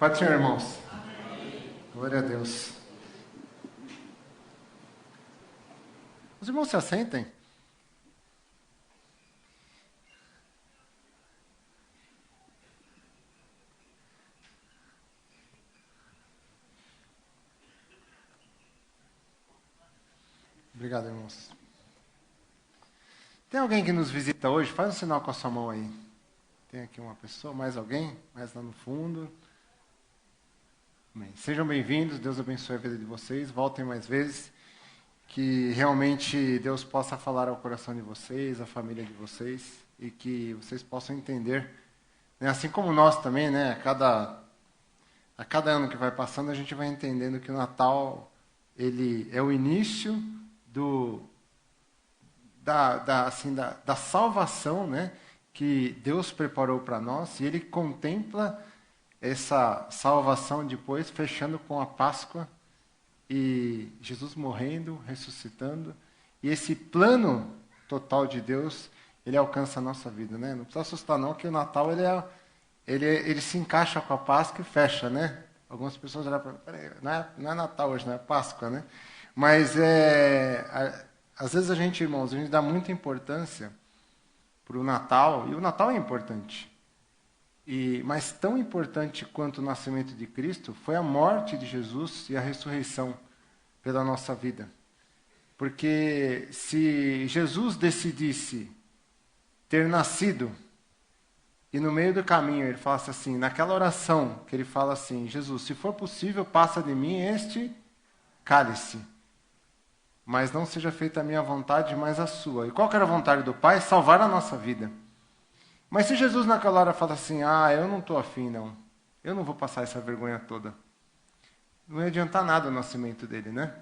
Pode ser, irmãos. Glória a Deus. Os irmãos se assentem. Obrigado, irmãos. Tem alguém que nos visita hoje? Faz um sinal com a sua mão aí. Tem aqui uma pessoa, mais alguém? Mais lá no fundo. Amém. Sejam bem-vindos, Deus abençoe a vida de vocês. Voltem mais vezes. Que realmente Deus possa falar ao coração de vocês, à família de vocês. E que vocês possam entender. Né? Assim como nós também, né? A cada ano que vai passando, a gente vai entendendo que o Natal ele é o início da salvação, né, que Deus preparou para nós, e Ele contempla essa salvação depois, fechando com a Páscoa, e Jesus morrendo, ressuscitando, e esse plano total de Deus, ele alcança a nossa vida, né? Não precisa assustar não, que o Natal ele se encaixa com a Páscoa e fecha, né? Algumas pessoas olham para peraí, não é Natal hoje, não é Páscoa, né? Mas às vezes irmãos, a gente dá muita importância para o Natal, e o Natal é importante. Mas tão importante quanto o nascimento de Cristo foi a morte de Jesus e a ressurreição pela nossa vida. Porque se Jesus decidisse ter nascido, e no meio do caminho ele falasse assim, naquela oração que ele fala assim, Jesus, se for possível, passa de mim este cálice. Mas não seja feita a minha vontade, mas a sua. E qual que era a vontade do Pai? Salvar a nossa vida. Mas se Jesus naquela hora fala assim, eu não estou afim, não. Eu não vou passar essa vergonha toda. Não ia adiantar nada o nascimento dele, né?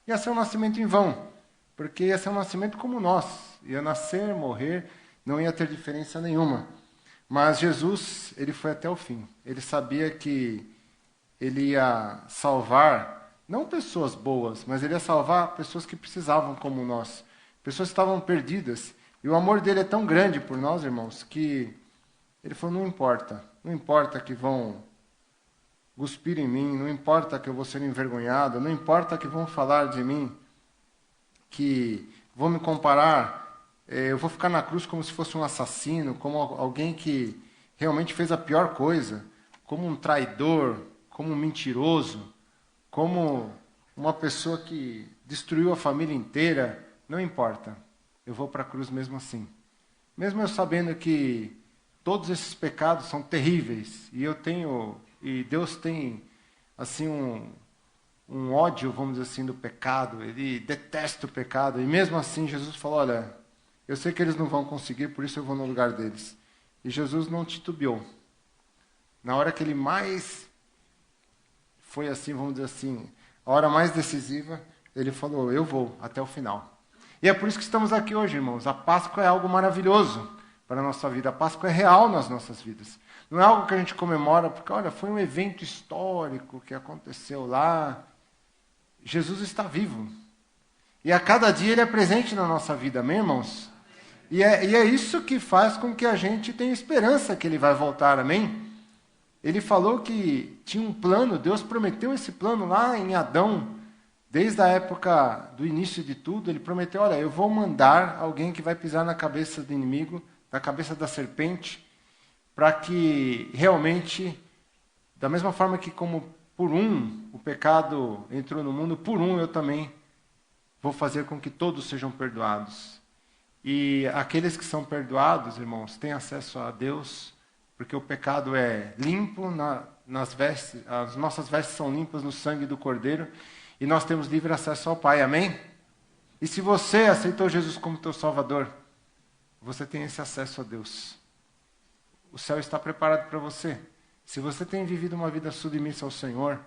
Ia ser um nascimento em vão. Porque ia ser um nascimento como nós. Ia nascer, morrer, não ia ter diferença nenhuma. Mas Jesus, ele foi até o fim. Ele sabia que ele ia salvar não pessoas boas, mas ele ia salvar pessoas que precisavam como nós. Pessoas que estavam perdidas. E o amor dele é tão grande por nós, irmãos, que ele falou, não importa que vão cuspir em mim, não importa que eu vou ser envergonhado, não importa que vão falar de mim, que vão me comparar, eu vou ficar na cruz como se fosse um assassino, como alguém que realmente fez a pior coisa, como um traidor, como um mentiroso, como uma pessoa que destruiu a família inteira, não importa. Eu vou para a cruz mesmo assim. Mesmo eu sabendo que todos esses pecados são terríveis, e Deus tem assim um ódio, vamos dizer assim, do pecado, ele detesta o pecado, e mesmo assim Jesus falou, olha, eu sei que eles não vão conseguir, por isso eu vou no lugar deles. E Jesus não titubeou. Na hora que ele mais foi assim, vamos dizer assim, a hora mais decisiva, ele falou, eu vou até o final. E é por isso que estamos aqui hoje, irmãos. A Páscoa é algo maravilhoso para a nossa vida. A Páscoa é real nas nossas vidas. Não é algo que a gente comemora porque, olha, foi um evento histórico que aconteceu lá. Jesus está vivo. E a cada dia ele é presente na nossa vida, amém, irmãos? E é isso que faz com que a gente tenha esperança que ele vai voltar, amém? Ele falou que tinha um plano, Deus prometeu esse plano lá em Adão, desde a época do início de tudo, ele prometeu, olha, eu vou mandar alguém que vai pisar na cabeça do inimigo, na cabeça da serpente, para que realmente, da mesma forma que como por um o pecado entrou no mundo, por um eu também vou fazer com que todos sejam perdoados. E aqueles que são perdoados, irmãos, têm acesso a Deus, porque o pecado é limpo nas vestes, as nossas vestes são limpas no sangue do Cordeiro, e nós temos livre acesso ao Pai, amém? E se você aceitou Jesus como teu Salvador, você tem esse acesso a Deus. O céu está preparado para você. Se você tem vivido uma vida submissa ao Senhor,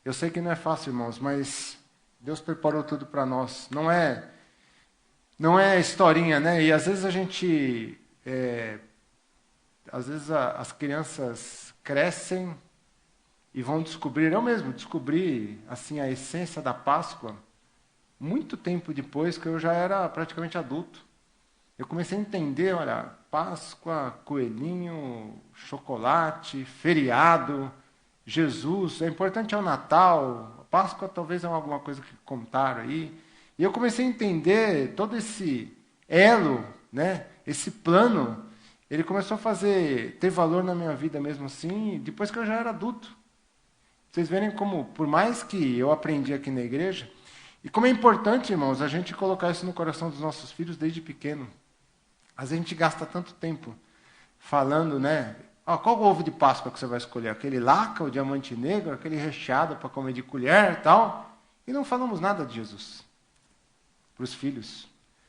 eu sei que não é fácil, irmãos, mas Deus preparou tudo para nós. Não é historinha, né? E às vezes as crianças crescem e vão descobrir, eu mesmo descobri assim, a essência da Páscoa muito tempo depois que eu já era praticamente adulto. Eu comecei a entender, olha, Páscoa, coelhinho, chocolate, feriado, Jesus, é importante é o Natal, a Páscoa talvez é alguma coisa que contaram aí. E eu comecei a entender todo esse elo, né? Esse plano, ele começou a ter valor na minha vida mesmo assim, depois que eu já era adulto. Vocês verem como, por mais que eu aprendi aqui na igreja, e como é importante, irmãos, a gente colocar isso no coração dos nossos filhos desde pequeno. Às vezes a gente gasta tanto tempo falando, né? Ó, qual o ovo de Páscoa que você vai escolher? Aquele laca, o diamante negro, aquele recheado para comer de colher e tal. E não falamos nada de Jesus para os filhos.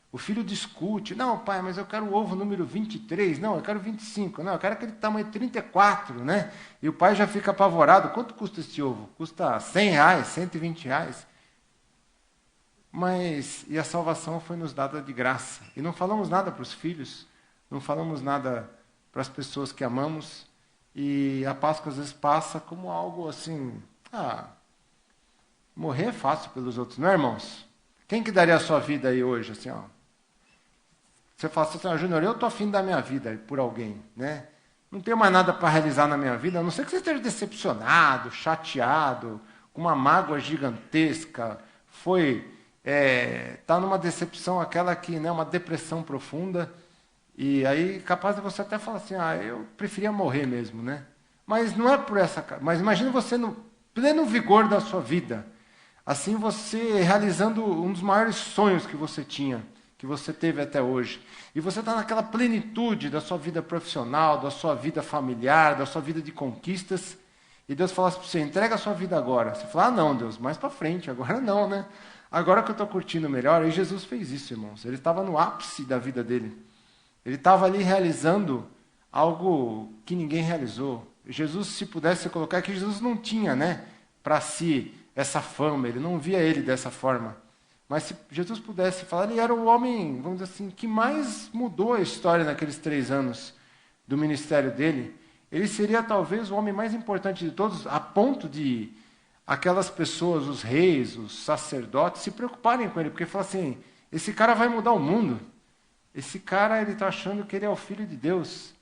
O filho discute. Não, pai, mas eu quero o ovo número 23. Não, eu quero 25. Não, eu quero aquele tamanho 34, né? E o pai já fica apavorado. Quanto custa esse ovo? Custa R$100, R$120. Mas, e a salvação foi nos dada de graça. E não falamos nada para os filhos, não falamos nada para as pessoas que amamos. E a Páscoa às vezes passa como algo assim, morrer é fácil pelos outros, não é, irmãos? Quem que daria a sua vida aí hoje, assim, ó? Você fala assim, Júnior, eu estou afim da minha vida por alguém, né? Não tenho mais nada para realizar na minha vida, a não ser que você esteja decepcionado, chateado, com uma mágoa gigantesca, está numa decepção aquela que, né, uma depressão profunda, e aí capaz de você até falar assim, eu preferia morrer mesmo, né? Mas não é por essa... Mas imagine você no pleno vigor da sua vida, assim você realizando um dos maiores sonhos que você tinha, que você teve até hoje. E você está naquela plenitude da sua vida profissional, da sua vida familiar, da sua vida de conquistas, e Deus fala para você, entrega a sua vida agora. Você fala, não, Deus, mais para frente, agora não, né? Agora que eu estou curtindo melhor. E Jesus fez isso, irmãos. Ele estava no ápice da vida dele. Ele estava ali realizando algo que ninguém realizou. Jesus, se pudesse colocar, que Jesus não tinha, né, para si essa fama, ele não via ele dessa forma. Mas se Jesus pudesse falar, ele era o homem, vamos dizer assim, que mais mudou a história naqueles 3 anos do ministério dele. Ele seria talvez o homem mais importante de todos, a ponto de aquelas pessoas, os reis, os sacerdotes, se preocuparem com ele, porque falam assim, esse cara vai mudar o mundo. Esse cara, ele está achando que ele é o Filho de Deus.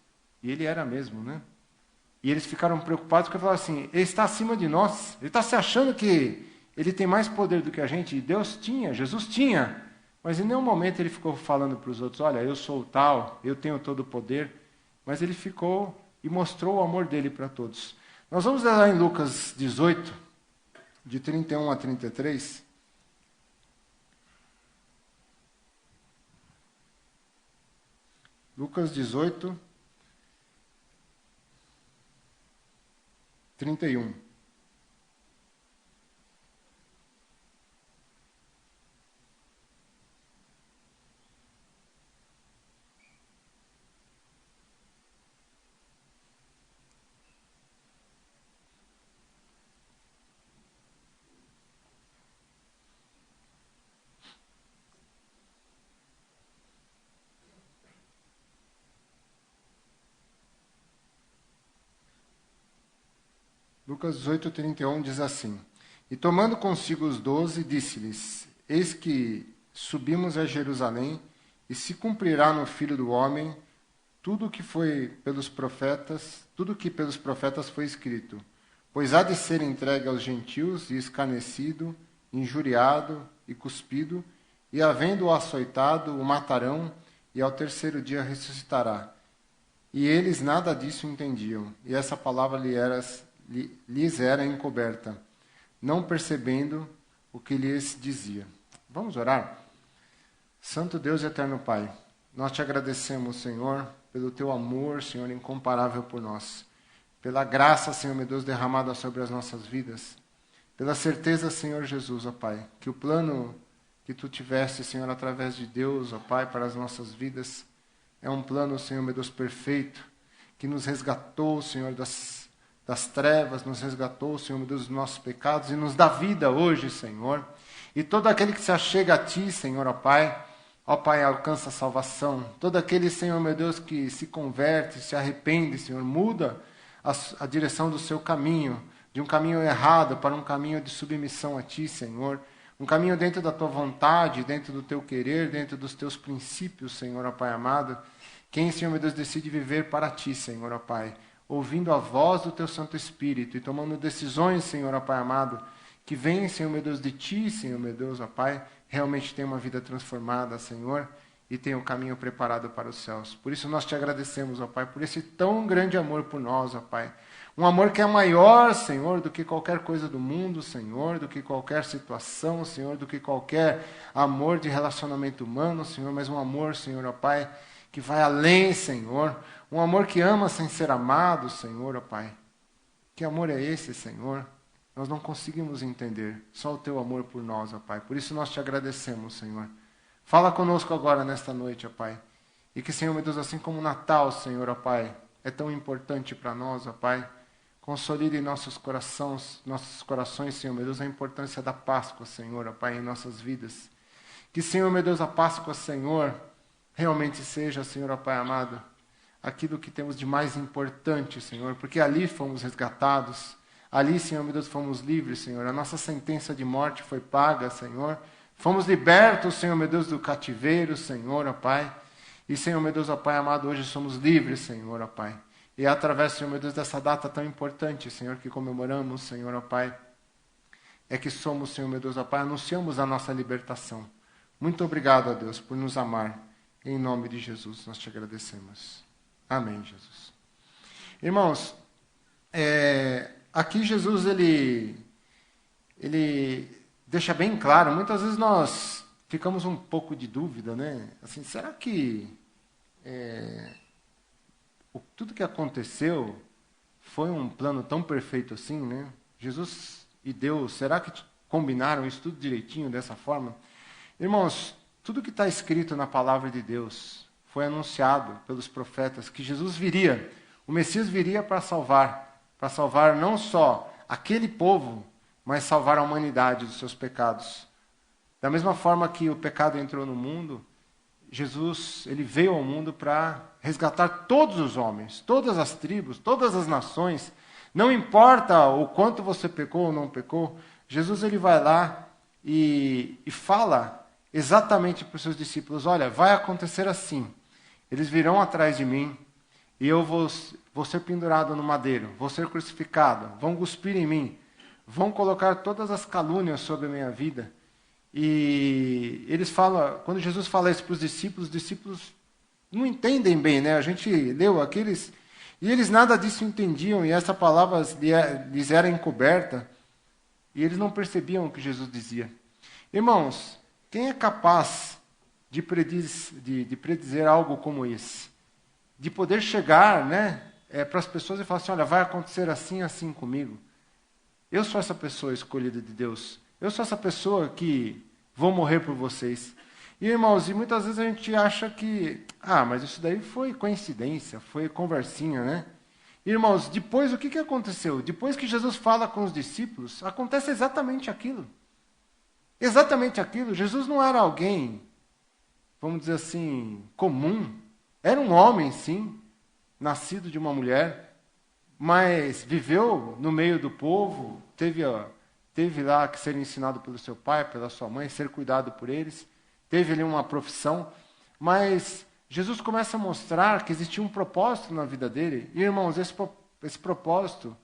E ele era mesmo, né? E eles ficaram preocupados porque falaram assim, ele está acima de nós. Ele está se achando que ele tem mais poder do que a gente. E Deus tinha, Jesus tinha. Mas em nenhum momento ele ficou falando para os outros, olha, eu sou o tal, eu tenho todo o poder. Mas ele ficou e mostrou o amor dele para todos. Nós vamos ler lá em Lucas 18, de 31 a 33. Lucas 18, 31. Lucas 18, 31 diz assim, e tomando consigo os 12, disse-lhes, eis que subimos a Jerusalém, e se cumprirá no Filho do Homem tudo que pelos profetas foi escrito. Pois há de ser entregue aos gentios, e escarnecido, injuriado e cuspido, e havendo-o açoitado, o matarão, e ao 3º dia ressuscitará. E eles nada disso entendiam, e essa palavra lhes era encoberta, não percebendo o que lhes dizia. Vamos orar? Santo Deus e eterno Pai, nós te agradecemos, Senhor, pelo teu amor, Senhor, incomparável por nós, pela graça, Senhor, meu Deus, derramada sobre as nossas vidas, pela certeza, Senhor Jesus, ó Pai, que o plano que tu tiveste, Senhor, através de Deus, ó Pai, para as nossas vidas, é um plano, Senhor, meu Deus, perfeito, que nos resgatou, Senhor, das trevas, nos resgatou, Senhor, meu Deus, dos nossos pecados, e nos dá vida hoje, Senhor. E todo aquele que se achega a Ti, Senhor, ó Pai, alcança a salvação. Todo aquele, Senhor, meu Deus, que se converte, se arrepende, Senhor, muda a direção do seu caminho, de um caminho errado para um caminho de submissão a Ti, Senhor. Um caminho dentro da Tua vontade, dentro do Teu querer, dentro dos Teus princípios, Senhor, ó Pai amado. Quem, Senhor, meu Deus, decide viver para Ti, Senhor, ó Pai. ouvindo a voz do Teu Santo Espírito e tomando decisões, Senhor, ó Pai amado, que vêm, Senhor meu Deus, de Ti, Senhor meu Deus, ó Pai, realmente tenham uma vida transformada, Senhor, e tenham o caminho preparado para os céus. Por isso nós Te agradecemos, ó Pai, por esse tão grande amor por nós, ó Pai. Um amor que é maior, Senhor, do que qualquer coisa do mundo, Senhor, do que qualquer situação, Senhor, do que qualquer amor de relacionamento humano, Senhor, mas um amor, Senhor, ó Pai, que vai além, Senhor. Um amor que ama sem ser amado, Senhor, ó Pai. Que amor é esse, Senhor? Nós não conseguimos entender. Só o Teu amor por nós, ó Pai. Por isso nós Te agradecemos, Senhor. Fala conosco agora, nesta noite, ó Pai. E que, Senhor, meu Deus, assim como o Natal, Senhor, ó Pai, é tão importante para nós, ó Pai, consolide em nossos corações, Senhor, meu Deus, a importância da Páscoa, Senhor, ó Pai, em nossas vidas. Que, Senhor, meu Deus, a Páscoa, Senhor, realmente seja, Senhor, ó Pai amado, aquilo que temos de mais importante, Senhor, porque ali fomos resgatados, ali, Senhor, meu Deus, fomos livres, Senhor, a nossa sentença de morte foi paga, Senhor, fomos libertos, Senhor, meu Deus, do cativeiro, Senhor, ó Pai, e, Senhor, meu Deus, ó Pai amado, hoje somos livres, Senhor, ó Pai, e através, Senhor, meu Deus, dessa data tão importante, Senhor, que comemoramos, Senhor, ó Pai, é que somos, Senhor, meu Deus, ó Pai, anunciamos a nossa libertação. Muito obrigado, ó Deus, por nos amar. Em nome de Jesus, nós Te agradecemos. Amém, Jesus. Irmãos, aqui Jesus, ele deixa bem claro, muitas vezes nós ficamos um pouco de dúvida, né? Assim, será que tudo que aconteceu foi um plano tão perfeito assim, né? Jesus e Deus, será que combinaram isso tudo direitinho dessa forma? Irmãos, tudo que está escrito na palavra de Deus foi anunciado pelos profetas que Jesus viria, o Messias viria para salvar não só aquele povo, mas salvar a humanidade dos seus pecados. Da mesma forma que o pecado entrou no mundo, Jesus, ele veio ao mundo para resgatar todos os homens, todas as tribos, todas as nações. Não importa o quanto você pecou ou não pecou, Jesus, ele vai lá e fala exatamente para os seus discípulos, olha, vai acontecer assim, eles virão atrás de mim e eu vou ser pendurado no madeiro, vou ser crucificado, vão cuspir em mim, vão colocar todas as calúnias sobre a minha vida. E eles falam, quando Jesus fala isso para os discípulos não entendem bem, né? A gente leu aqueles, e eles nada disso entendiam, e essa palavra lhes era encoberta, e eles não percebiam o que Jesus dizia. Irmãos, quem é capaz de predizer algo como esse? De poder chegar, né, para as pessoas e falar assim, olha, vai acontecer assim, assim comigo. Eu sou essa pessoa escolhida de Deus. Eu sou essa pessoa que vou morrer por vocês. E, irmãos, e muitas vezes a gente acha que, mas isso daí foi coincidência, foi conversinha, né? Irmãos, depois o que aconteceu? Depois que Jesus fala com os discípulos, acontece exatamente aquilo. Exatamente aquilo. Jesus não era alguém, vamos dizer assim, comum. Era um homem, sim, nascido de uma mulher, mas viveu no meio do povo, teve lá que ser ensinado pelo seu pai, pela sua mãe, ser cuidado por eles, teve ali uma profissão, mas Jesus começa a mostrar que existia um propósito na vida dele. E, irmãos, esse propósito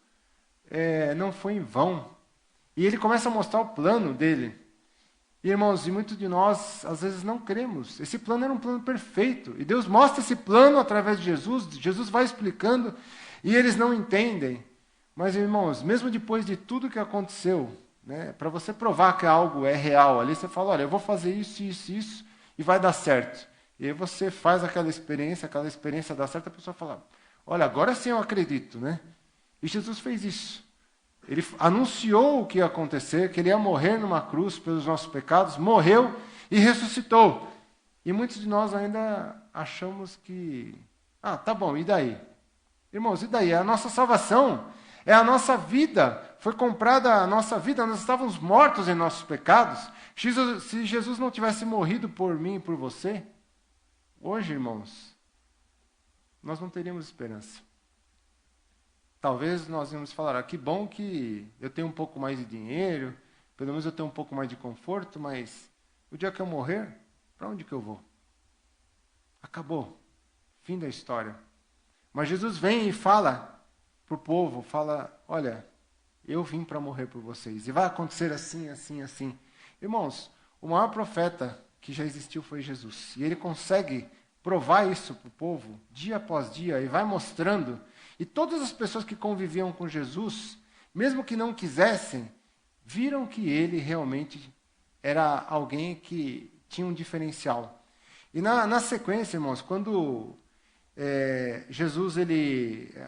não foi em vão. E ele começa a mostrar o plano dele. E, irmãos, e muitos de nós, às vezes, não cremos. Esse plano era um plano perfeito. E Deus mostra esse plano através de Jesus. Jesus vai explicando e eles não entendem. Mas, irmãos, mesmo depois de tudo que aconteceu, né, para você provar que algo é real ali, você fala, olha, eu vou fazer isso, isso, isso, e vai dar certo. E aí você faz aquela experiência dá certo, a pessoa fala, olha, agora sim eu acredito, né? E Jesus fez isso. Ele anunciou o que ia acontecer, que ele ia morrer numa cruz pelos nossos pecados, morreu e ressuscitou. E muitos de nós ainda achamos que, tá bom, e daí? Irmãos, e daí? É a nossa salvação, é a nossa vida, foi comprada a nossa vida, nós estávamos mortos em nossos pecados. Se Jesus não tivesse morrido por mim e por você, hoje, irmãos, nós não teríamos esperança. Talvez nós íamos falar, que bom que eu tenho um pouco mais de dinheiro, pelo menos eu tenho um pouco mais de conforto, mas o dia que eu morrer, para onde que eu vou? Acabou. Fim da história. Mas Jesus vem e fala para o povo, fala, olha, eu vim para morrer por vocês. E vai acontecer assim, assim, assim. Irmãos, o maior profeta que já existiu foi Jesus. E ele consegue provar isso para o povo, dia após dia, e vai mostrando. E todas as pessoas que conviviam com Jesus, mesmo que não quisessem, viram que ele realmente era alguém que tinha um diferencial. E na sequência, irmãos, quando Jesus,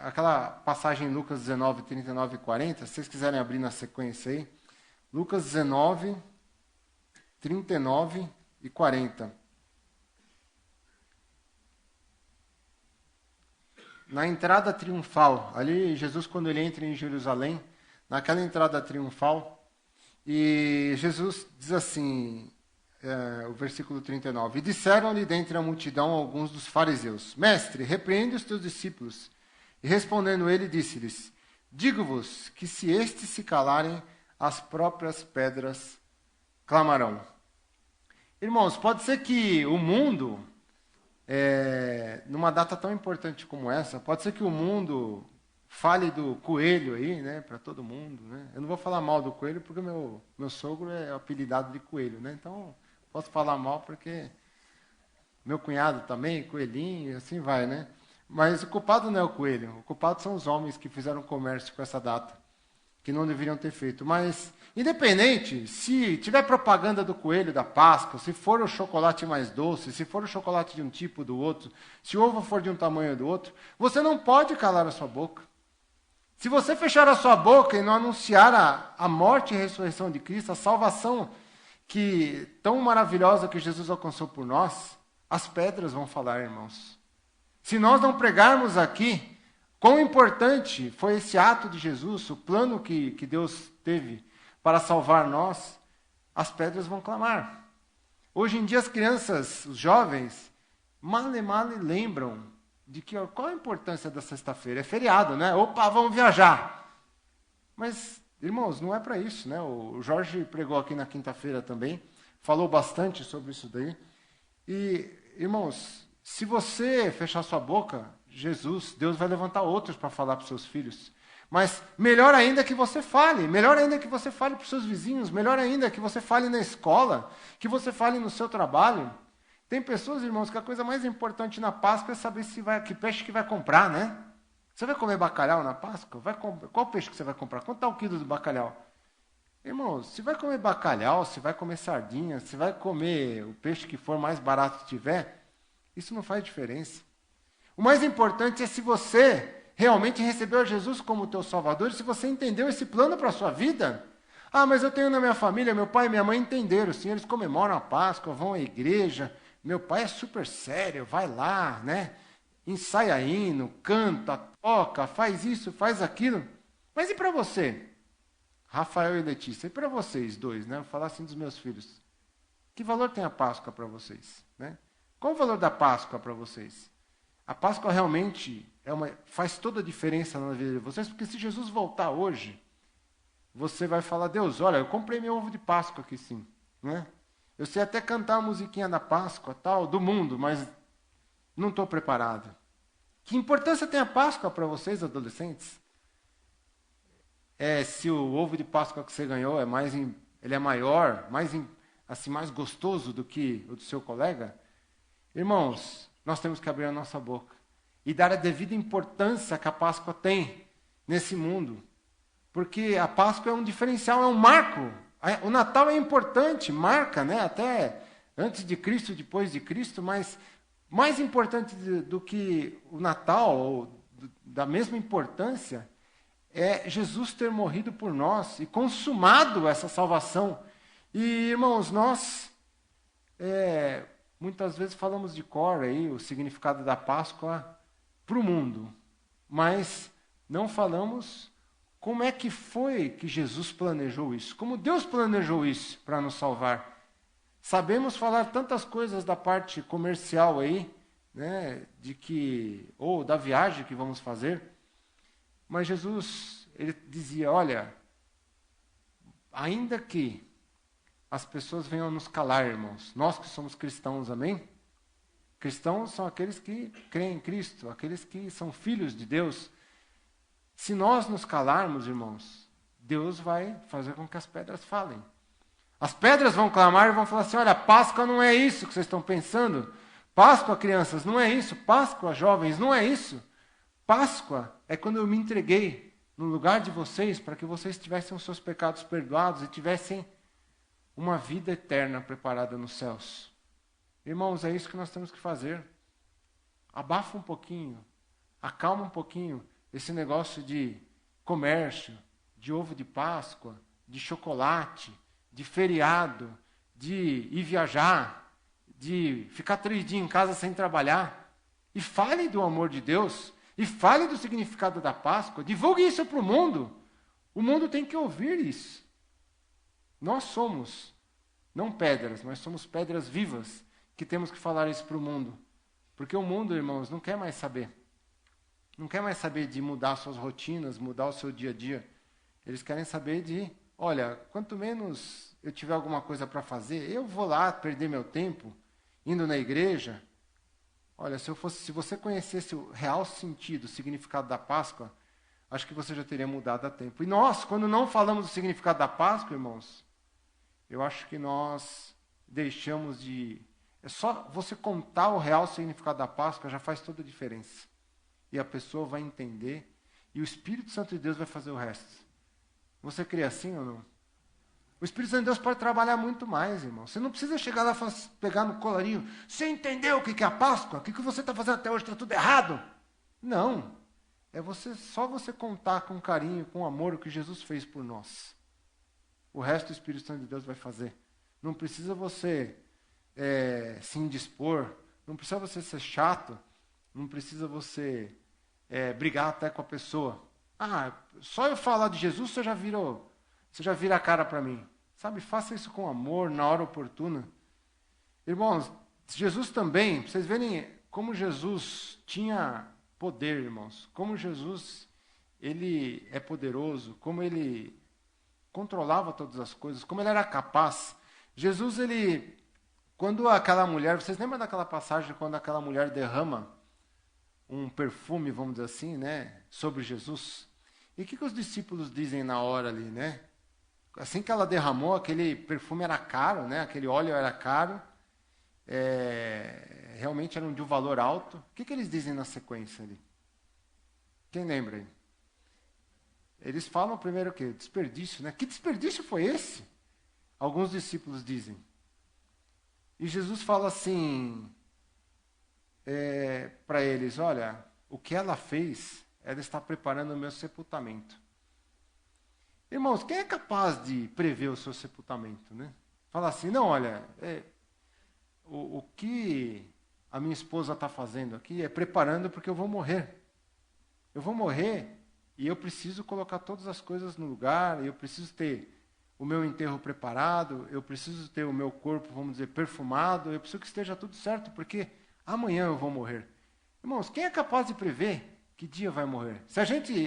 aquela passagem em Lucas 19, 39 e 40, se vocês quiserem abrir na sequência aí, Lucas 19, 39 e 40. Na entrada triunfal, ali Jesus, quando ele entra em Jerusalém, naquela entrada triunfal, e Jesus diz assim, o versículo 39, e disseram-lhe dentre a multidão alguns dos fariseus, Mestre, repreende os teus discípulos. E respondendo ele, disse-lhes, digo-vos que se estes se calarem, as próprias pedras clamarão. Irmãos, pode ser que o mundo, numa data tão importante como essa, pode ser que o mundo fale do coelho aí, né, para todo mundo, né? Eu não vou falar mal do coelho porque meu sogro é apelidado de coelho, né? Então, posso falar mal porque meu cunhado também, coelhinho, e assim vai, né? Mas o culpado não é o coelho, o culpado são os homens que fizeram comércio com essa data, que não deveriam ter feito. Mas, independente, se tiver propaganda do coelho da Páscoa, se for o chocolate mais doce, se for o chocolate de um tipo ou do outro, se o ovo for de um tamanho ou do outro, você não pode calar a sua boca. Se você fechar a sua boca e não anunciar a morte e a ressurreição de Cristo, a salvação tão maravilhosa que Jesus alcançou por nós, as pedras vão falar, irmãos. Se nós não pregarmos aqui quão importante foi esse ato de Jesus, o plano que Deus teve para salvar nós, as pedras vão clamar. Hoje em dia as crianças, os jovens, mal e lembram de qual a importância da sexta-feira. É feriado, né? Opa, vamos viajar. Mas, irmãos, não é para isso, né? O Jorge pregou aqui na quinta-feira também, falou bastante sobre isso daí. E, irmãos, se você fechar sua boca, Deus vai levantar outros para falar para os seus filhos. Mas melhor ainda que você fale, melhor ainda que você fale para os seus vizinhos, melhor ainda que você fale na escola, que você fale no seu trabalho. Tem pessoas, irmãos, que a coisa mais importante na Páscoa é saber que peixe que vai comprar, né? Você vai comer bacalhau na Páscoa? Qual peixe que você vai comprar? Quanto está o quilo do bacalhau? Irmãos, se vai comer bacalhau, se vai comer sardinha, se vai comer o peixe que for mais barato que tiver, isso não faz diferença. O mais importante é se você realmente recebeu Jesus como teu Salvador, e se você entendeu esse plano para a sua vida. Ah, mas eu tenho na minha família, meu pai e minha mãe entenderam, sim, eles comemoram a Páscoa, vão à igreja, meu pai é super sério, vai lá, né? Ensaia hino, canta, toca, faz isso, faz aquilo. Mas e para você? Rafael e Letícia, e para vocês dois, né? Vou falar assim dos meus filhos. Que valor tem a Páscoa para vocês? Né? Qual o valor da Páscoa para vocês? A Páscoa realmente faz toda a diferença na vida de vocês, porque se Jesus voltar hoje, você vai falar, Deus, olha, eu comprei meu ovo de Páscoa aqui sim. Né? Eu sei até cantar a musiquinha da Páscoa, tal, do mundo, mas não estou preparado. Que importância tem a Páscoa para vocês, adolescentes? Se o ovo de Páscoa que você ganhou ele é maior, mais gostoso do que o do seu colega? Irmãos, nós temos que abrir a nossa boca e dar a devida importância que a Páscoa tem nesse mundo. Porque a Páscoa é um diferencial, é um marco. O Natal é importante, marca, né? Até antes de Cristo, depois de Cristo, mas mais importante do que o Natal, ou da mesma importância, é Jesus ter morrido por nós e consumado essa salvação. E, irmãos, nós muitas vezes falamos de cor aí, o significado da Páscoa para o mundo, mas não falamos como é que foi que Jesus planejou isso, como Deus planejou isso para nos salvar. Sabemos falar tantas coisas da parte comercial aí, né, ou da viagem que vamos fazer, mas Jesus, ele dizia, olha, ainda que as pessoas venham nos calar, irmãos, nós que somos cristãos, amém? Cristãos são aqueles que creem em Cristo, aqueles que são filhos de Deus. Se nós nos calarmos, irmãos, Deus vai fazer com que as pedras falem. As pedras vão clamar e vão falar assim, olha, Páscoa não é isso que vocês estão pensando. Páscoa, crianças, não é isso. Páscoa, jovens, não é isso. Páscoa é quando eu me entreguei no lugar de vocês para que vocês tivessem os seus pecados perdoados e tivessem uma vida eterna preparada nos céus. Irmãos, é isso que nós temos que fazer. Abafa um pouquinho, acalma um pouquinho esse negócio de comércio, de ovo de Páscoa, de chocolate, de feriado, de ir viajar, de ficar 3 dias em casa sem trabalhar. E fale do amor de Deus, e fale do significado da Páscoa, divulgue isso para o mundo. O mundo tem que ouvir isso. Nós somos, não pedras, mas somos pedras vivas, que temos que falar isso para o mundo. Porque o mundo, irmãos, não quer mais saber. Não quer mais saber de mudar suas rotinas, mudar o seu dia a dia. Eles querem saber de, olha, quanto menos eu tiver alguma coisa para fazer, eu vou lá perder meu tempo indo na igreja. Olha, se você conhecesse o real sentido, o significado da Páscoa, acho que você já teria mudado há tempo. E nós, quando não falamos do significado da Páscoa, irmãos, eu acho que nós deixamos de... É só você contar o real significado da Páscoa, já faz toda a diferença. E a pessoa vai entender, e o Espírito Santo de Deus vai fazer o resto. Você crê assim ou não? O Espírito Santo de Deus pode trabalhar muito mais, irmão. Você não precisa chegar lá e pegar no colarinho. Você entendeu o que é a Páscoa? O que você está fazendo até hoje? Está tudo errado. Não. É só você contar com carinho, com amor, o que Jesus fez por nós. O resto o Espírito Santo de Deus vai fazer. Não precisa você se indispor. Não precisa você ser chato. Não precisa você brigar até com a pessoa. Ah, só eu falar de Jesus, você já vira a cara para mim. Sabe, faça isso com amor, na hora oportuna. Irmãos, Jesus também, para vocês verem como Jesus tinha poder, irmãos. Como Jesus, ele é poderoso, como ele controlava todas as coisas, como ele era capaz. Jesus, quando aquela mulher, vocês lembram daquela passagem quando aquela mulher derrama um perfume, vamos dizer assim, né, sobre Jesus? E o que os discípulos dizem na hora ali, né? Assim que ela derramou, aquele perfume era caro, né? Aquele óleo era caro, realmente era de um valor alto. O que eles dizem na sequência ali? Quem lembra aí? Eles falam primeiro o quê? Desperdício, né? Que desperdício foi esse? Alguns discípulos dizem. E Jesus fala assim para eles, olha, o que ela fez, ela está preparando o meu sepultamento. Irmãos, quem é capaz de prever o seu sepultamento, né? Fala assim, não, olha, o que a minha esposa está fazendo aqui é preparando porque eu vou morrer. Eu vou morrer e eu preciso colocar todas as coisas no lugar, eu preciso ter o meu enterro preparado, eu preciso ter o meu corpo, vamos dizer, perfumado, eu preciso que esteja tudo certo, porque amanhã eu vou morrer. Irmãos, quem é capaz de prever que dia vai morrer?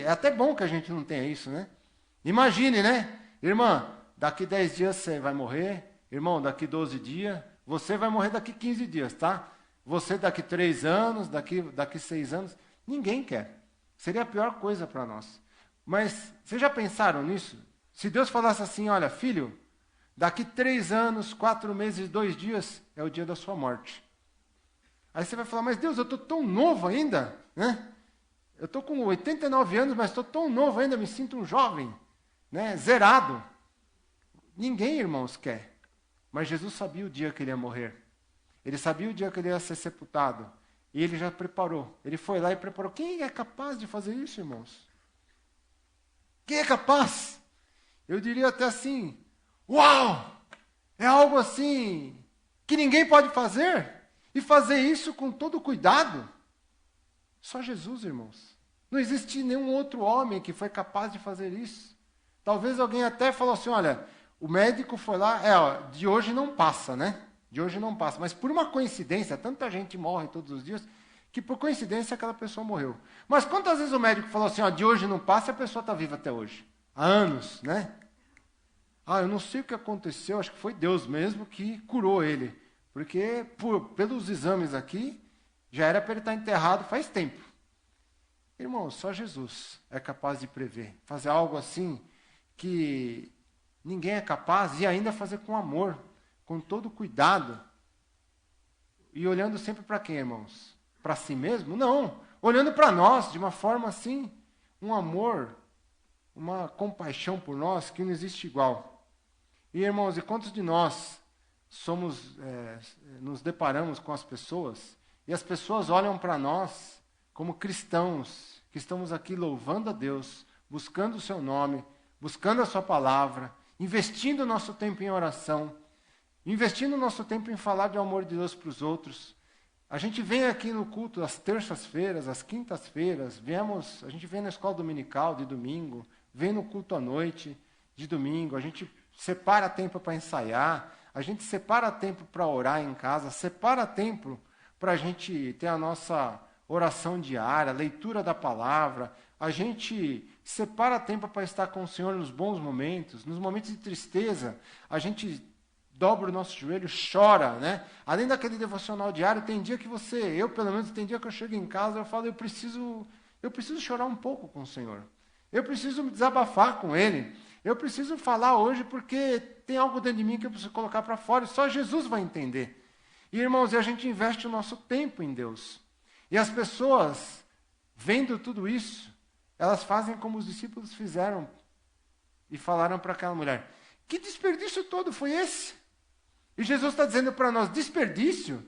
É até bom que a gente não tenha isso, né? Imagine, né? Irmã, daqui 10 dias você vai morrer. Irmão, daqui 12 dias. Você vai morrer daqui 15 dias, tá? Você daqui 3 anos, daqui 6 anos. Ninguém quer. Seria a pior coisa para nós. Mas, vocês já pensaram nisso? Se Deus falasse assim, olha, filho, daqui 3 anos, 4 meses, 2 dias, é o dia da sua morte. Aí você vai falar, mas Deus, eu estou tão novo ainda, né? Eu estou com 89 anos, mas estou tão novo ainda, me sinto um jovem. Né, zerado. Ninguém, irmãos, quer. Mas Jesus sabia o dia que ele ia morrer. Ele sabia o dia que ele ia ser sepultado. E ele já preparou. Ele foi lá e preparou. Quem é capaz de fazer isso, irmãos? Quem é capaz? Eu diria até assim, uau! É algo assim que ninguém pode fazer. E fazer isso com todo cuidado. Só Jesus, irmãos. Não existe nenhum outro homem que foi capaz de fazer isso. Talvez alguém até falou assim, olha, o médico foi lá, de hoje não passa, né? De hoje não passa. Mas por uma coincidência, tanta gente morre todos os dias, que por coincidência aquela pessoa morreu. Mas quantas vezes o médico falou assim, de hoje não passa e a pessoa está viva até hoje? Há anos, né? Eu não sei o que aconteceu, acho que foi Deus mesmo que curou ele. Porque pelos exames aqui, já era para ele estar enterrado faz tempo. Irmãos, só Jesus é capaz de prever, fazer algo assim que ninguém é capaz e ainda fazer com amor, com todo cuidado. E olhando sempre para quem, irmãos? Para si mesmo? Não, olhando para nós de uma forma assim, um amor, uma compaixão por nós que não existe igual. E irmãos, e quantos de nós nos deparamos com as pessoas e as pessoas olham para nós como cristãos que estamos aqui louvando a Deus, buscando o seu nome, buscando a sua palavra, investindo o nosso tempo em oração, investindo o nosso tempo em falar do amor de Deus para os outros. A gente vem aqui no culto às terças-feiras, às quintas-feiras, a gente vem na escola dominical de domingo, vem no culto à noite de domingo, a gente separa tempo para ensaiar, a gente separa tempo para orar em casa, separa tempo para a gente ter a nossa oração diária, leitura da palavra, a gente separa tempo para estar com o Senhor nos bons momentos, nos momentos de tristeza, a gente dobra o nosso joelho, chora, né? Além daquele devocional diário, tem dia que eu pelo menos, tem dia que eu chego em casa, eu falo, eu preciso chorar um pouco com o Senhor. Eu preciso me desabafar com Ele. Eu preciso falar hoje porque tem algo dentro de mim que eu preciso colocar para fora e só Jesus vai entender. E, irmãos, a gente investe o nosso tempo em Deus. E as pessoas, vendo tudo isso, elas fazem como os discípulos fizeram e falaram para aquela mulher, que desperdício todo foi esse? E Jesus está dizendo para nós, desperdício?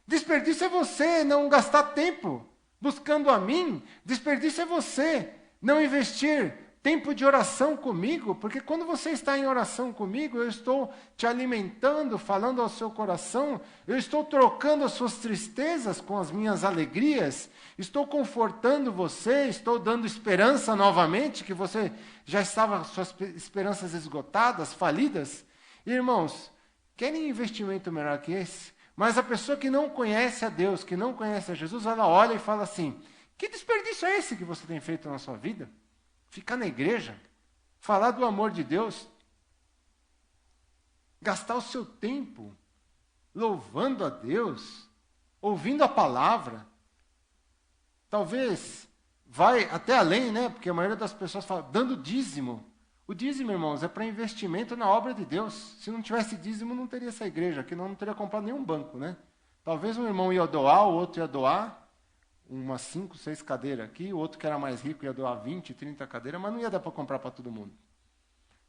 Desperdício é você não gastar tempo buscando a mim. Desperdício é você não investir tempo de oração comigo, porque quando você está em oração comigo, eu estou te alimentando, falando ao seu coração, eu estou trocando as suas tristezas com as minhas alegrias, estou confortando você, estou dando esperança novamente, que você já estava, suas esperanças esgotadas, falidas. Irmãos, querem investimento melhor que esse? Mas a pessoa que não conhece a Deus, que não conhece a Jesus, ela olha e fala assim, que desperdício é esse que você tem feito na sua vida? Ficar na igreja, falar do amor de Deus, gastar o seu tempo louvando a Deus, ouvindo a palavra, talvez vai até além, né? Porque a maioria das pessoas fala, dando dízimo. O dízimo, irmãos, é para investimento na obra de Deus. Se não tivesse dízimo, não teria essa igreja, que não teria comprado nenhum banco, né? Talvez um irmão ia doar, o outro ia doar, umas 5, 6 cadeiras aqui, o outro que era mais rico ia doar 20, 30 cadeiras, mas não ia dar para comprar para todo mundo.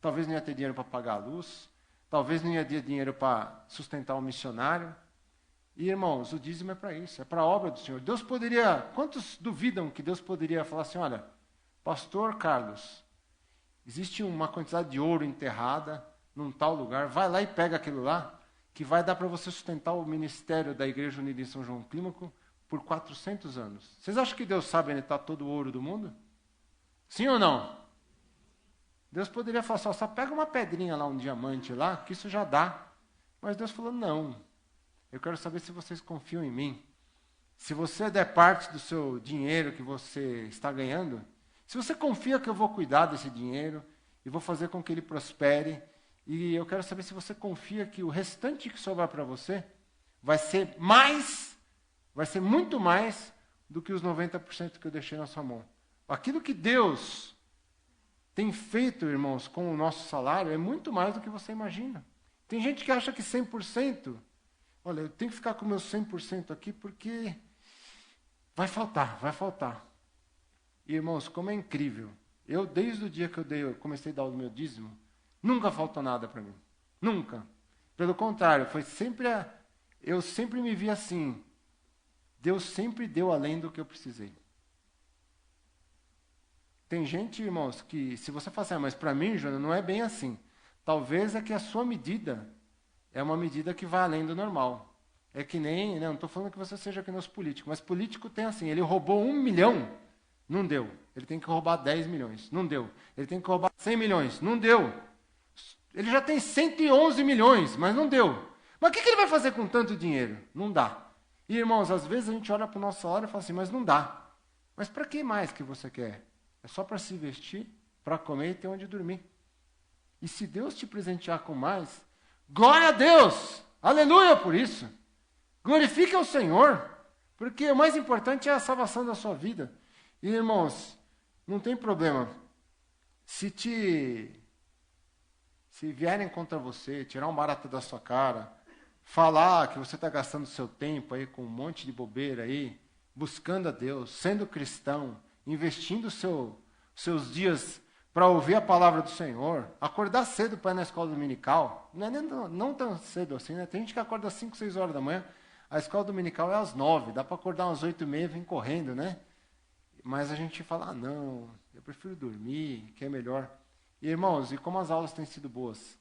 Talvez não ia ter dinheiro para pagar a luz, talvez não ia ter dinheiro para sustentar um missionário. E, irmãos, o dízimo é para isso, é para a obra do Senhor. Deus poderia, quantos duvidam que Deus poderia falar assim, olha, pastor Carlos, existe uma quantidade de ouro enterrada num tal lugar, vai lá e pega aquilo lá, que vai dar para você sustentar o ministério da Igreja Unida em São João Clímaco por 400 anos. Vocês acham que Deus sabe onde está todo o ouro do mundo? Sim ou não? Deus poderia falar só pega uma pedrinha lá, um diamante lá, que isso já dá. Mas Deus falou, não. Eu quero saber se vocês confiam em mim. Se você der parte do seu dinheiro que você está ganhando, se você confia que eu vou cuidar desse dinheiro e vou fazer com que ele prospere, e eu quero saber se você confia que o restante que sobrar para você vai ser muito mais do que os 90% que eu deixei na sua mão. Aquilo que Deus tem feito, irmãos, com o nosso salário é muito mais do que você imagina. Tem gente que acha que 100%, olha, eu tenho que ficar com o meu 100% aqui porque vai faltar. E, irmãos, como é incrível. Eu, desde o dia que eu comecei a dar o meu dízimo, nunca faltou nada para mim. Nunca. Pelo contrário, eu sempre me vi assim, Deus sempre deu além do que eu precisei. Tem gente, irmãos, que se você falar assim, mas para mim, Jonas, não é bem assim. Talvez é que a sua medida é uma medida que vai além do normal. É que nem, não estou falando que você seja que nem os políticos, mas político tem assim, ele roubou 1 milhão, não deu. Ele tem que roubar 10 milhões, não deu. Ele tem que roubar 100 milhões, não deu. Ele já tem 111 milhões, mas não deu. Mas o que ele vai fazer com tanto dinheiro? Não dá. E, irmãos, às vezes a gente olha para o nosso salário e fala assim, mas não dá. Mas para que mais que você quer? É só para se vestir, para comer e ter onde dormir. E se Deus te presentear com mais, glória a Deus! Aleluia por isso! Glorifique ao Senhor, porque o mais importante é a salvação da sua vida. E, irmãos, não tem problema. Se vierem contra você, tirar um barato da sua cara, falar que você está gastando seu tempo aí com um monte de bobeira aí, buscando a Deus, sendo cristão, investindo seus dias para ouvir a palavra do Senhor, acordar cedo para ir na escola dominical, não tão cedo assim, né? Tem gente que acorda às 5, 6 horas da manhã, a escola dominical é às 9, dá para acordar às 8h30 e vir correndo, né? Mas a gente fala, não, eu prefiro dormir, que é melhor. E, irmãos, e como as aulas têm sido boas?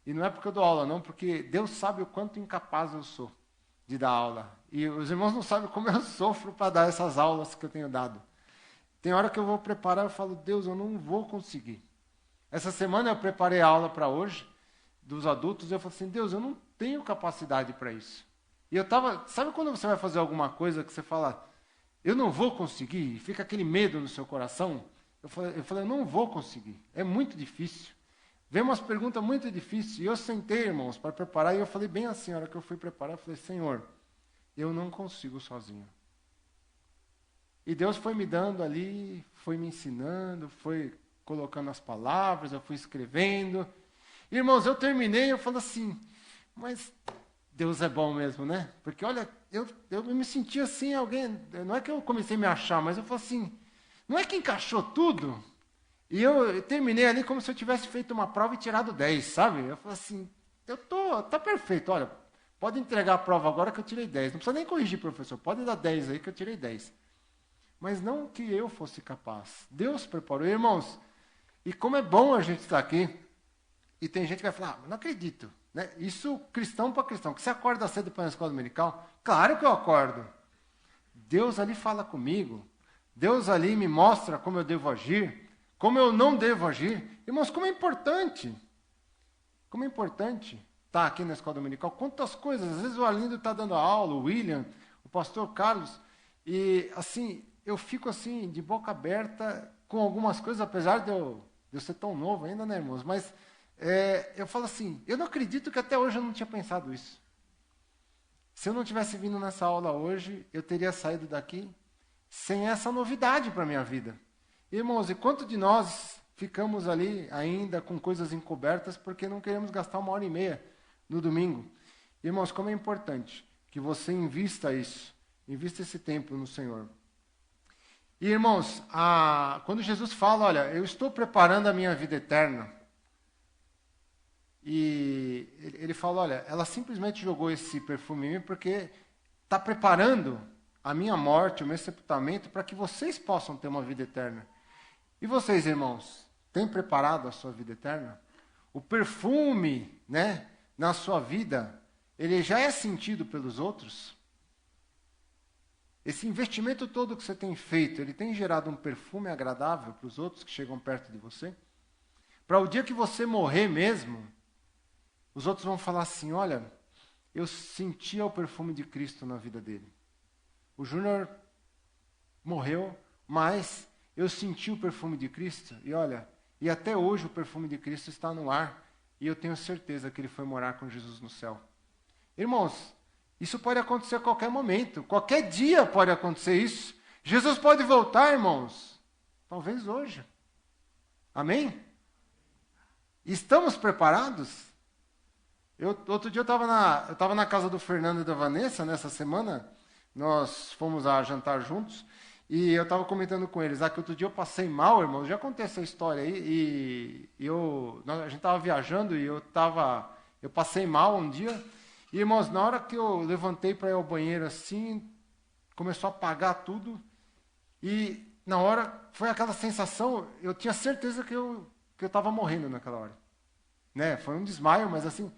E não é porque eu dou aula, não, porque Deus sabe o quanto incapaz eu sou de dar aula. E os irmãos não sabem como eu sofro para dar essas aulas que eu tenho dado. Tem hora que eu vou preparar, eu falo, Deus, eu não vou conseguir. Essa semana eu preparei a aula para hoje, dos adultos, e eu falei assim, Deus, eu não tenho capacidade para isso. E eu estava, sabe quando você vai fazer alguma coisa que você fala, eu não vou conseguir, e fica aquele medo no seu coração? Eu falei, eu não vou conseguir, é muito difícil. Vem umas perguntas muito difíceis, e eu sentei, irmãos, para preparar, e eu falei bem assim, a hora que eu fui preparar, eu falei, Senhor, eu não consigo sozinho. E Deus foi me dando ali, foi me ensinando, foi colocando as palavras, eu fui escrevendo. Irmãos, eu terminei, eu falo assim, mas Deus é bom mesmo, né? Porque, olha, eu me senti assim, alguém, não é que eu comecei a me achar, mas eu falo assim, não é que encaixou tudo? E eu terminei ali como se eu tivesse feito uma prova e tirado 10, sabe? Eu falo assim, tá perfeito, olha, pode entregar a prova agora que eu tirei 10. Não precisa nem corrigir, professor, pode dar 10 aí que eu tirei 10. Mas não que eu fosse capaz. Deus preparou. Irmãos, e como é bom a gente estar aqui, e tem gente que vai falar, não acredito. Né? Isso cristão para cristão, que você acorda cedo para ir na escola dominical? Claro que eu acordo. Deus ali fala comigo. Deus ali me mostra como eu devo agir, como eu não devo agir. Irmãos, como é importante. Como é importante estar aqui na escola dominical. Quantas coisas. Às vezes o Arlindo está dando aula, o William, o pastor Carlos, e assim, eu fico assim, de boca aberta com algumas coisas, apesar de eu ser tão novo ainda, né, irmãos? Mas eu falo assim, eu não acredito que até hoje eu não tinha pensado isso. Se eu não tivesse vindo nessa aula hoje, eu teria saído daqui sem essa novidade para a minha vida. Irmãos, e quanto de nós ficamos ali ainda com coisas encobertas porque não queremos gastar 1h30 no domingo? Irmãos, como é importante que você invista isso, invista esse tempo no Senhor. E, irmãos, quando Jesus fala, olha, eu estou preparando a minha vida eterna, e ele fala, olha, ela simplesmente jogou esse perfume em mim porque está preparando a minha morte, o meu sepultamento, para que vocês possam ter uma vida eterna. E vocês, irmãos, têm preparado a sua vida eterna? O perfume, né, na sua vida, ele já é sentido pelos outros? Esse investimento todo que você tem feito, ele tem gerado um perfume agradável para os outros que chegam perto de você? Para o dia que você morrer mesmo, os outros vão falar assim, olha, eu sentia o perfume de Cristo na vida dele. O Júnior morreu, mas eu senti o perfume de Cristo, e olha, e até hoje o perfume de Cristo está no ar, e eu tenho certeza que ele foi morar com Jesus no céu. Irmãos, isso pode acontecer a qualquer momento, qualquer dia pode acontecer isso. Jesus pode voltar, irmãos, talvez hoje. Amém? Estamos preparados? Outro dia eu estava na casa do Fernando e da Vanessa, nessa semana, nós fomos a jantar juntos, e eu estava comentando com eles, que outro dia eu passei mal, irmãos, já contei essa história aí, e a gente estava viajando, e eu passei mal um dia, e, irmãos, na hora que eu levantei para ir ao banheiro assim, começou a apagar tudo, e na hora foi aquela sensação, eu tinha certeza que eu estava morrendo naquela hora. Né? Foi um desmaio, mas assim,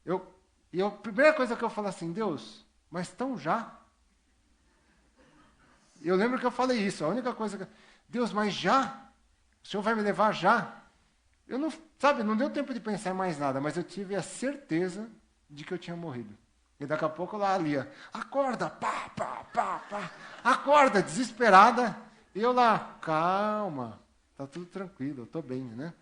a primeira coisa que eu falei assim, Deus, mas estão já? Eu lembro que eu falei isso, a única coisa que... Deus, mas já? O Senhor vai me levar já? Eu não, não deu tempo de pensar em mais nada, mas eu tive a certeza de que eu tinha morrido. E daqui a pouco lá ali, acorda, pá, pá, pá, pá, acorda, desesperada, e eu lá, calma, tá tudo tranquilo, eu estou bem, né?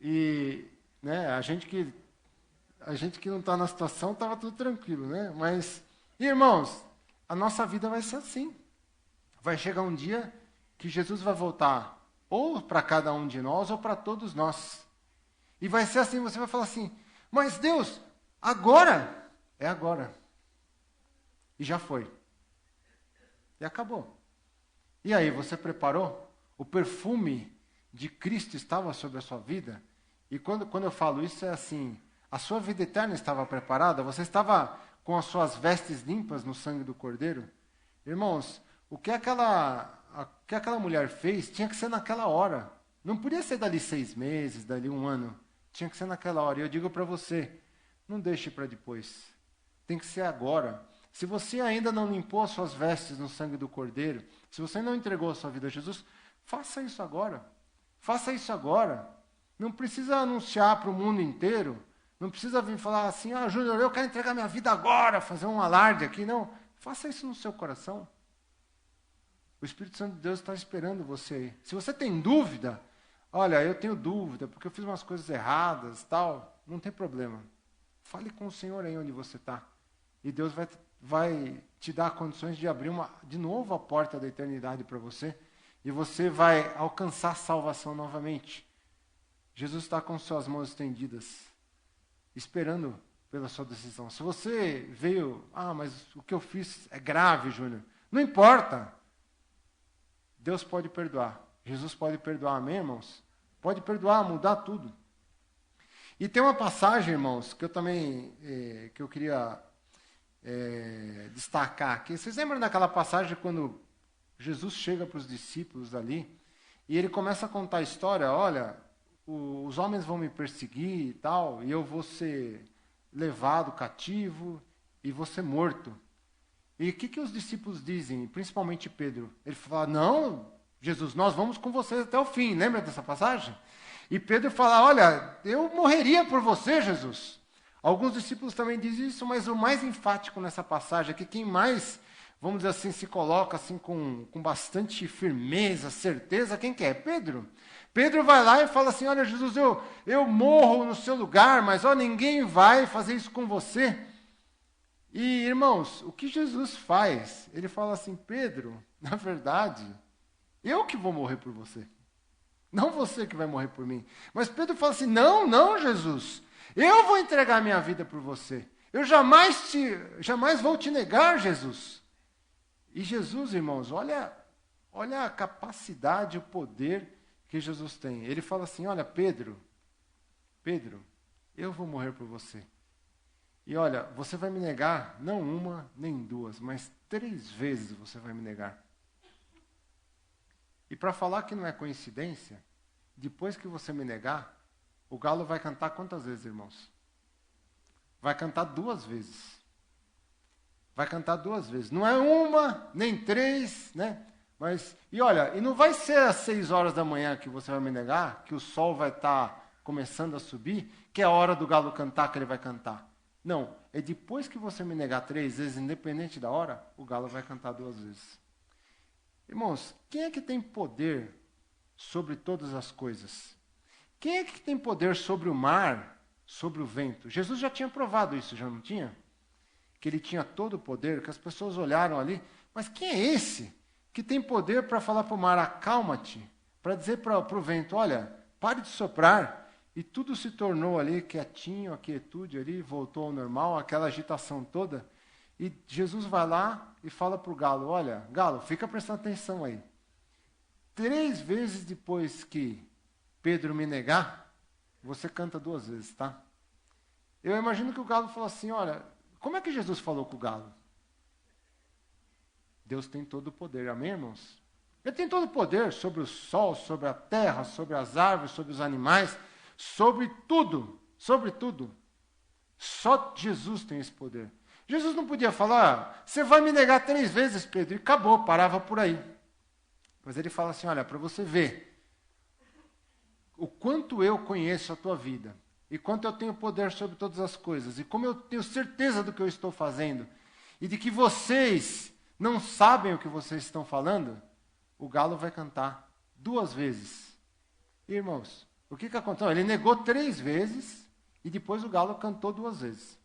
E, né, a gente que não está na situação, estava tudo tranquilo, né? Mas, irmãos, a nossa vida vai ser assim. Vai chegar um dia que Jesus vai voltar ou para cada um de nós ou para todos nós. E vai ser assim, você vai falar assim, mas Deus, agora? É agora. E já foi. E acabou. E aí, você preparou? O perfume de Cristo estava sobre a sua vida? E quando eu falo isso, é assim, a sua vida eterna estava preparada? Você estava com as suas vestes limpas no sangue do Cordeiro? Irmãos, o que aquela mulher fez tinha que ser naquela hora. Não podia ser dali 6 meses, dali 1 ano. Tinha que ser naquela hora. E eu digo para você, não deixe para depois. Tem que ser agora. Se você ainda não limpou as suas vestes no sangue do Cordeiro, se você não entregou a sua vida a Jesus, faça isso agora. Faça isso agora. Não precisa anunciar para o mundo inteiro. Não precisa vir falar assim, Júnior, eu quero entregar minha vida agora, fazer um alarde aqui. Não, faça isso no seu coração. O Espírito Santo de Deus está esperando você aí. Se você tem dúvida, olha, eu tenho dúvida, porque eu fiz umas coisas erradas, tal, não tem problema. Fale com o Senhor aí onde você está. E Deus vai te dar condições de abrir de novo a porta da eternidade para você. E você vai alcançar salvação novamente. Jesus está com suas mãos estendidas, esperando pela sua decisão. Se você veio, mas o que eu fiz é grave, Júnior. Não importa. Deus pode perdoar. Jesus pode perdoar, amém, irmãos? Pode perdoar, mudar tudo. E tem uma passagem, irmãos, que eu também que eu queria destacar aqui. Vocês lembram daquela passagem quando Jesus chega para os discípulos ali e ele começa a contar a história, olha, os homens vão me perseguir e tal, e eu vou ser levado cativo e vou ser morto. E o que os discípulos dizem, principalmente Pedro? Ele fala, não, Jesus, nós vamos com você até o fim. Lembra dessa passagem? E Pedro fala, olha, eu morreria por você, Jesus. Alguns discípulos também dizem isso, mas o mais enfático nessa passagem é que quem mais, vamos dizer assim, se coloca assim com bastante firmeza, certeza, quem que é? Pedro. Pedro vai lá e fala assim, olha, Jesus, eu morro no seu lugar, mas ninguém vai fazer isso com você. E, irmãos, o que Jesus faz? Ele fala assim, Pedro, na verdade, eu que vou morrer por você. Não você que vai morrer por mim. Mas Pedro fala assim, não, Jesus, eu vou entregar minha vida por você. Eu jamais vou te negar, Jesus. E Jesus, irmãos, olha a capacidade, o poder que Jesus tem. Ele fala assim, olha, Pedro, eu vou morrer por você. E olha, você vai me negar, não 1 nem 2, mas 3 vezes você vai me negar. E para falar que não é coincidência, depois que você me negar, o galo vai cantar quantas vezes, irmãos? Vai cantar 2 vezes. Vai cantar 2 vezes. Não é 1, nem 3, né? E olha, e não vai ser às 6 horas da manhã que você vai me negar, que o sol vai estar começando a subir, que é a hora do galo cantar que ele vai cantar. Não, é depois que você me negar 3 vezes, independente da hora, o galo vai cantar 2 vezes. Irmãos, quem é que tem poder sobre todas as coisas? Quem é que tem poder sobre o mar, sobre o vento? Jesus já tinha provado isso, já não tinha? Que ele tinha todo o poder, que as pessoas olharam ali, mas quem é esse que tem poder para falar para o mar, acalma-te, para dizer para o vento, olha, pare de soprar, e tudo se tornou ali quietinho, a quietude ali, voltou ao normal, aquela agitação toda, e Jesus vai lá e fala para o galo, olha, galo, fica prestando atenção aí. 3 vezes depois que Pedro me negar, você canta 2 vezes, tá? Eu imagino que o galo falou assim, olha, como é que Jesus falou com o galo? Deus tem todo o poder, amém, irmãos? Ele tem todo o poder sobre o sol, sobre a terra, sobre as árvores, sobre os animais, sobre tudo, sobre tudo. Só Jesus tem esse poder. Jesus não podia falar, você vai me negar 3 vezes, Pedro, e acabou, parava por aí. Mas ele fala assim, olha, para você ver o quanto eu conheço a tua vida, e quanto eu tenho poder sobre todas as coisas, e como eu tenho certeza do que eu estou fazendo, e de que vocês não sabem o que vocês estão falando, o galo vai cantar 2 vezes. Irmãos, o que aconteceu? Ele negou 3 vezes, e depois o galo cantou 2 vezes.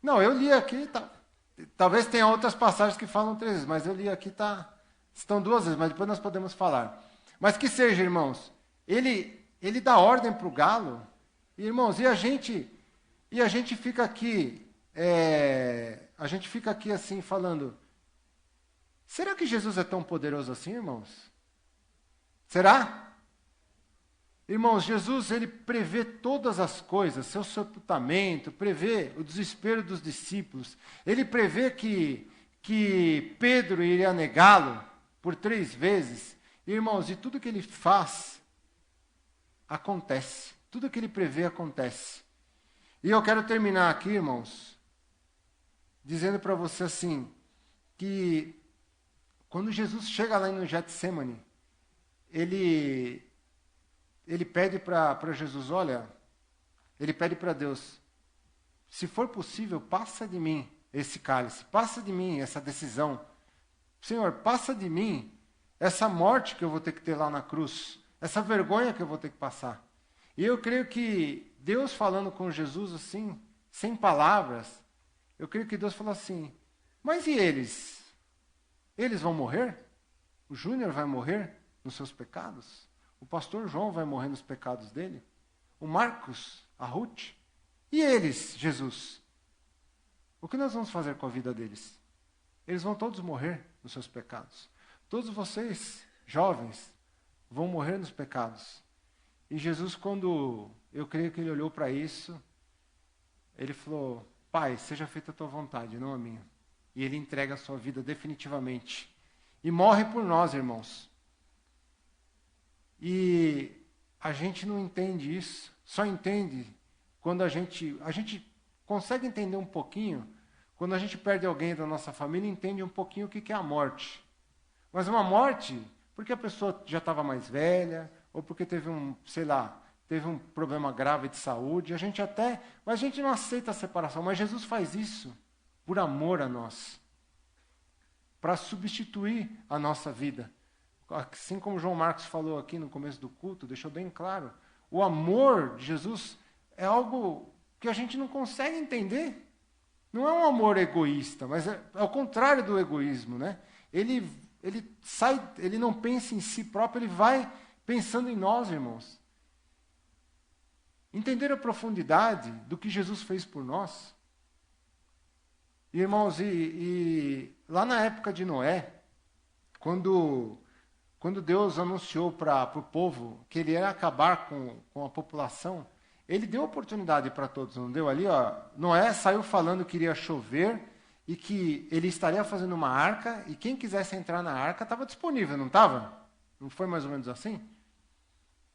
Não, eu li aqui, talvez tenha outras passagens que falam 3 vezes, mas eu li aqui, está Estão duas vezes, mas depois nós podemos falar. Mas que seja, irmãos, ele dá ordem para o galo, e, irmãos, e a gente fica aqui, assim falando, será que Jesus é tão poderoso assim, irmãos? Será? Irmãos, Jesus, ele prevê todas as coisas, seu sepultamento, prevê o desespero dos discípulos, ele prevê que Pedro iria negá-lo por 3 vezes. Irmãos, e tudo que ele faz, acontece. Tudo que ele prevê, acontece. E eu quero terminar aqui, irmãos, dizendo para você assim, que quando Jesus chega lá no Getsemane, ele pede para Jesus, olha, ele pede para Deus, se for possível, passa de mim esse cálice, passa de mim essa decisão. Senhor, passa de mim essa morte que eu vou ter que ter lá na cruz, essa vergonha que eu vou ter que passar. E eu creio que Deus falando com Jesus assim, sem palavras, eu creio que Deus falou assim, mas e eles? Eles vão morrer? O Júnior vai morrer nos seus pecados? O pastor João vai morrer nos pecados dele? O Marcos, a Ruth? E eles, Jesus? O que nós vamos fazer com a vida deles? Eles vão todos morrer nos seus pecados. Todos vocês, jovens, vão morrer nos pecados. E Jesus, quando eu creio que ele olhou para isso, ele falou, Pai, seja feita a tua vontade, não a minha. E ele entrega a sua vida definitivamente. E morre por nós, irmãos. E a gente não entende isso, só entende quando a gente consegue entender um pouquinho, quando a gente perde alguém da nossa família, entende um pouquinho o que é a morte. Mas uma morte, porque a pessoa já estava mais velha, ou porque teve um problema grave de saúde, mas a gente não aceita a separação, mas Jesus faz isso por amor a nós, para substituir a nossa vida. Assim como João Marcos falou aqui no começo do culto, deixou bem claro, o amor de Jesus é algo que a gente não consegue entender. Não é um amor egoísta, mas é ao contrário do egoísmo, né? Ele não pensa em si próprio, ele vai pensando em nós, irmãos. Entender a profundidade do que Jesus fez por nós. Irmãos, e lá na época de Noé, quando Deus anunciou para o povo que ele ia acabar com a população, ele deu oportunidade para todos, não deu ali? Ó, Noé saiu falando que iria chover e que ele estaria fazendo uma arca, e quem quisesse entrar na arca estava disponível, não estava? Não foi mais ou menos assim?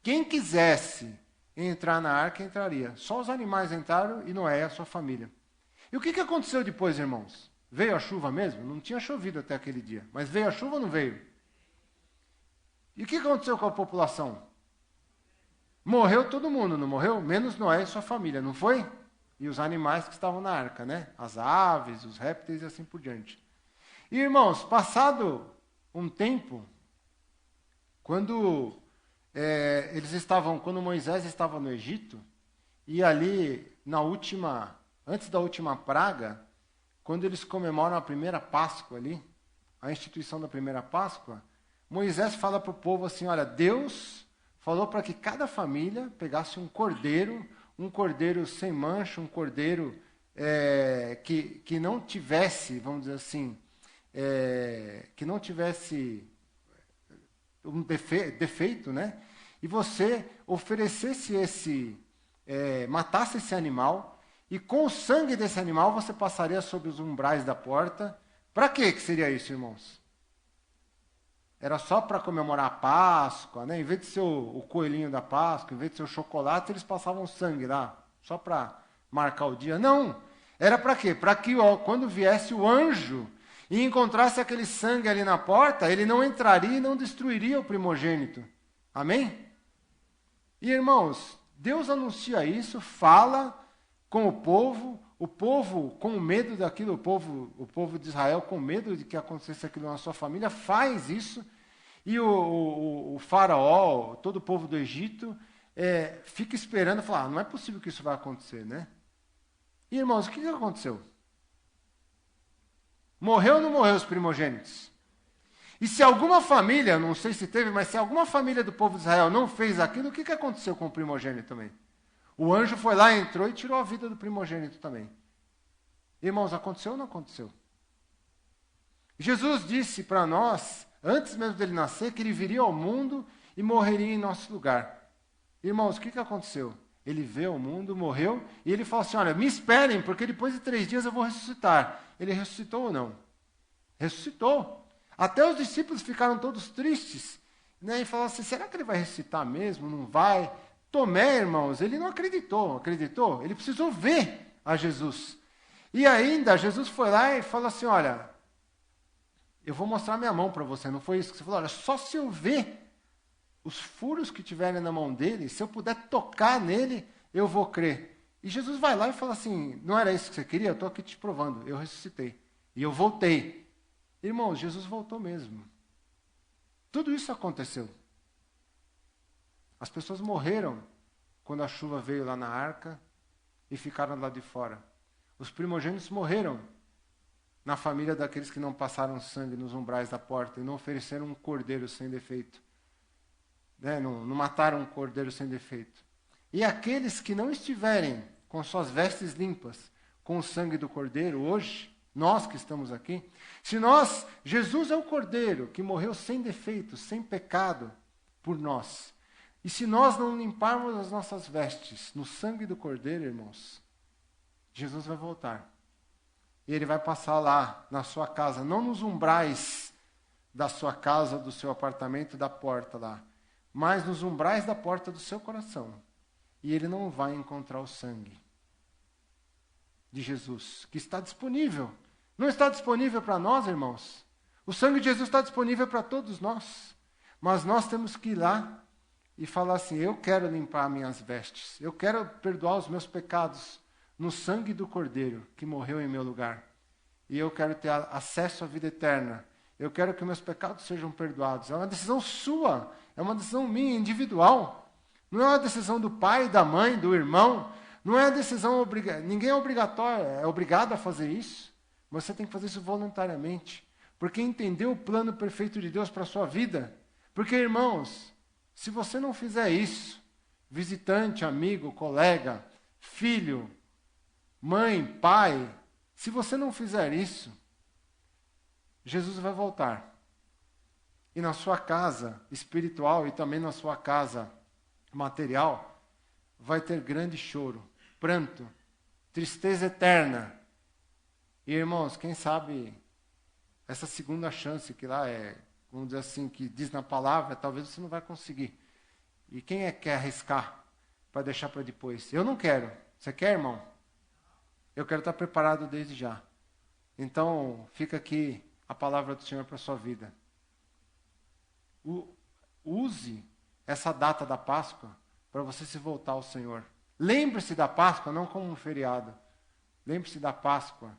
Quem quisesse entrar na arca, entraria. Só os animais entraram e Noé e a sua família. E o que aconteceu depois, irmãos? Veio a chuva mesmo? Não tinha chovido até aquele dia, mas veio a chuva ou não veio? E o que aconteceu com a população? Morreu todo mundo, não morreu? Menos Noé e sua família, não foi? E os animais que estavam na arca, né? As aves, os répteis e assim por diante. E, irmãos, passado um tempo, quando Moisés estava no Egito, e ali, antes da última praga, quando eles comemoram a primeira Páscoa ali, a instituição da primeira Páscoa, Moisés fala para o povo assim, olha, Deus falou para que cada família pegasse um cordeiro sem mancha, um cordeiro que não tivesse, vamos dizer assim, que não tivesse um defeito, né? E você oferecesse matasse esse animal, e com o sangue desse animal você passaria sobre os umbrais da porta. Para que seria isso, irmãos? Era só para comemorar a Páscoa, né? Em vez de ser o coelhinho da Páscoa, em vez de ser o chocolate, eles passavam sangue lá, só para marcar o dia. Não, era para quê? Para que quando viesse o anjo e encontrasse aquele sangue ali na porta, ele não entraria e não destruiria o primogênito. Amém? E, irmãos, Deus anuncia isso, fala com o povo com medo daquilo, o povo de Israel com medo de que acontecesse aquilo na sua família, faz isso, e o faraó, todo o povo do Egito, fica esperando, fala, não é possível que isso vai acontecer, né? E, irmãos, o que aconteceu? Morreu ou não morreu os primogênitos? E se alguma família, não sei se teve, mas se alguma família do povo de Israel não fez aquilo, o que aconteceu com o primogênito também? O anjo foi lá, entrou e tirou a vida do primogênito também. Irmãos, aconteceu ou não aconteceu? Jesus disse para nós, antes mesmo dele nascer, que ele viria ao mundo e morreria em nosso lugar. Irmãos, o que aconteceu? Ele veio ao mundo, morreu, e ele falou assim, olha, me esperem, porque depois de 3 dias eu vou ressuscitar. Ele ressuscitou ou não? Ressuscitou. Até os discípulos ficaram todos tristes, né? E falaram assim, será que ele vai ressuscitar mesmo? Não vai? Tomé, irmãos, ele não acreditou. Acreditou? Ele precisou ver a Jesus. E ainda, Jesus foi lá e falou assim, olha, eu vou mostrar minha mão para você. Não foi isso que você falou? Olha, só se eu ver os furos que tiverem na mão dele, se eu puder tocar nele, eu vou crer. E Jesus vai lá e fala assim, não era isso que você queria? Eu estou aqui te provando. Eu ressuscitei. E eu voltei. Irmãos, Jesus voltou mesmo. Tudo isso aconteceu. As pessoas morreram quando a chuva veio lá na arca e ficaram lá de fora. Os primogênitos morreram na família daqueles que não passaram sangue nos umbrais da porta e não ofereceram um cordeiro sem defeito. Né? Não mataram um cordeiro sem defeito. E aqueles que não estiverem com suas vestes limpas, com o sangue do cordeiro, hoje, nós que estamos aqui, Jesus é o cordeiro que morreu sem defeito, sem pecado por nós. E se nós não limparmos as nossas vestes no sangue do cordeiro, irmãos, Jesus vai voltar. E ele vai passar lá na sua casa, não nos umbrais da sua casa, do seu apartamento, da porta lá, mas nos umbrais da porta do seu coração. E ele não vai encontrar o sangue de Jesus, que está disponível. Não está disponível para nós, irmãos? O sangue de Jesus está disponível para todos nós. Mas nós temos que ir lá e falar assim, eu quero limpar minhas vestes. Eu quero perdoar os meus pecados no sangue do Cordeiro, que morreu em meu lugar. E eu quero ter acesso à vida eterna. Eu quero que meus pecados sejam perdoados. É uma decisão sua. É uma decisão minha, individual. Não é uma decisão do pai, da mãe, do irmão. Não é uma decisão obrigatória. Ninguém é obrigado a fazer isso. Você tem que fazer isso voluntariamente. Porque entendeu o plano perfeito de Deus para a sua vida. Porque, irmãos, se você não fizer isso, visitante, amigo, colega, filho, mãe, pai, se você não fizer isso, Jesus vai voltar. E na sua casa espiritual e também na sua casa material, vai ter grande choro, pranto, tristeza eterna. E, irmãos, quem sabe essa segunda chance que lá é, vamos dizer assim, que diz na palavra, talvez você não vai conseguir. E quem é que quer arriscar para deixar para depois? Eu não quero. Você quer, irmão? Eu quero estar preparado desde já. Então, fica aqui a palavra do Senhor para a sua vida. Use essa data da Páscoa para você se voltar ao Senhor. Lembre-se da Páscoa não como um feriado. Lembre-se da Páscoa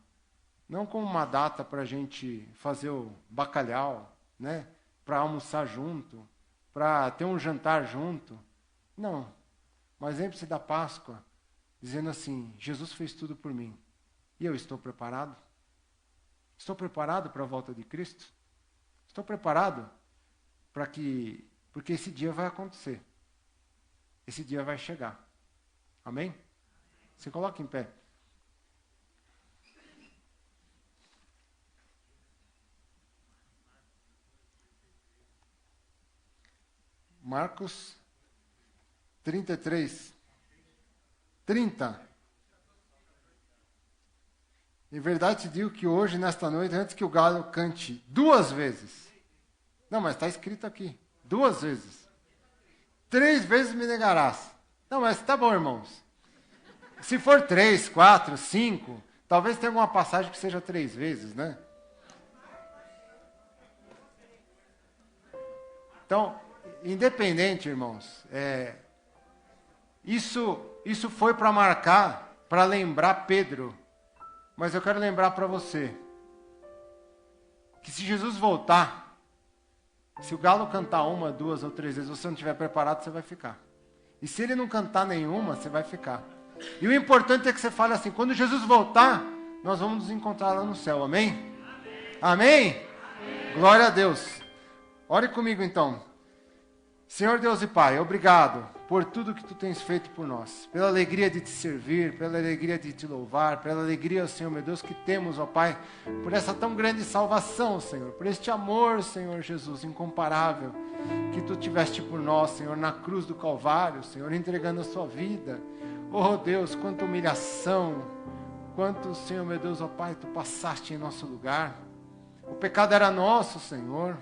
não como uma data para a gente fazer o bacalhau, né? Para almoçar junto, para ter um jantar junto. Não. Mas lembre-se da Páscoa dizendo assim, Jesus fez tudo por mim. E eu estou preparado? Estou preparado para a volta de Cristo? Estou preparado porque esse dia vai acontecer. Esse dia vai chegar. Amém? Se coloque em pé. Marcos 33. 30. Em verdade te digo que hoje, nesta noite, antes que o galo cante 2 vezes. Não, mas está escrito aqui. 2 vezes. 3 vezes me negarás. Não, mas tá bom, irmãos. Se for 3, 4, 5, talvez tenha alguma passagem que seja 3 vezes, né? Então, independente, irmãos, isso foi para marcar, para lembrar Pedro. Mas eu quero lembrar para você que se Jesus voltar, se o galo cantar 1, 2 ou 3 vezes, você não estiver preparado, você vai ficar. E se ele não cantar nenhuma, você vai ficar. E o importante é que você fale assim, quando Jesus voltar, nós vamos nos encontrar lá no céu, amém? Amém? Amém? Glória a Deus. Ore comigo então. Senhor Deus e Pai, obrigado por tudo que Tu tens feito por nós, pela alegria de Te servir, pela alegria de Te louvar, pela alegria, Senhor meu Deus, que temos, ó Pai, por essa tão grande salvação, Senhor, por este amor, Senhor Jesus, incomparável, que Tu tiveste por nós, Senhor, na cruz do Calvário, Senhor, entregando a Sua vida. Oh Deus, quanta humilhação, quanto, Senhor meu Deus, ó Pai, Tu passaste em nosso lugar. O pecado era nosso, Senhor.